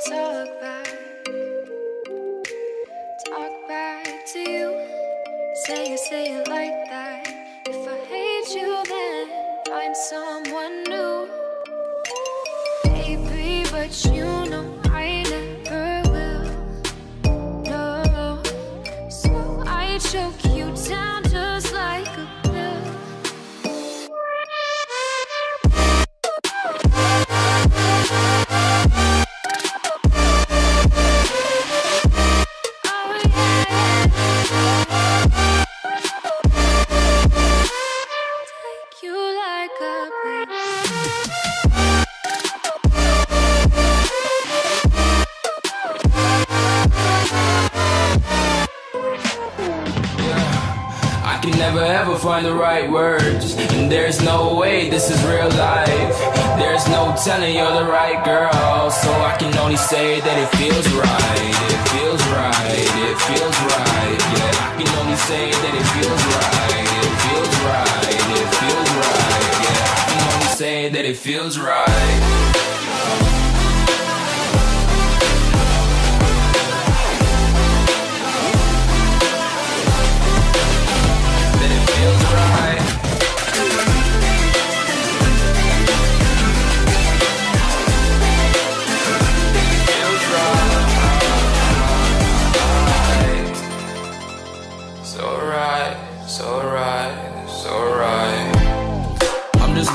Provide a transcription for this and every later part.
talk back to you. Say it like that. If I hate you, then find someone new. Baby, but you know I never will. No, so I choke you down just like a pill. Never ever find the right words, and there's no way this is real life. There's no telling you're the right girl, so I can only say that it feels right. It feels right, it feels right. Yeah, I can only say that it feels right. It feels right, it feels right. Yeah, I can only say that it feels right.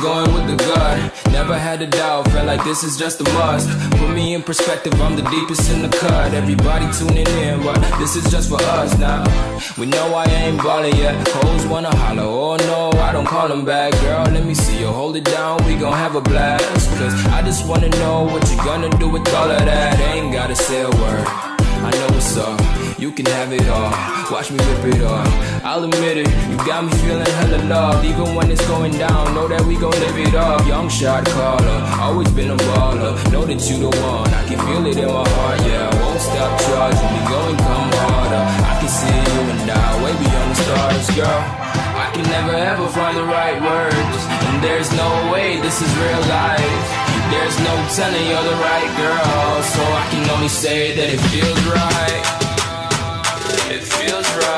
Going with the gut, never had a doubt, felt like this is just a must. Put me in perspective, I'm the deepest in the cut. Everybody tuning in, but this is just for us now. We know I ain't ballin' yet, hoes wanna holler, oh no, I don't call them back. Girl, let me see you hold it down, we gon' have a blast. Cause I just wanna know what you gonna do with all of that. Ain't gotta say a word, I know what's up, you can have it all. Watch me rip it off, I'll admit it, you got me feeling hella loved. Even when it's going down, know that we gon' live it up. Young shot caller, always been a baller. Know that you the one, I can feel it in my heart. Yeah, I won't stop charging me, go and come harder. I can see you and I, way beyond the stars, girl. I can never ever find the right words, and there's no way this is real life. There's no telling you're the right girl, so I can only say that it feels right. It feels right.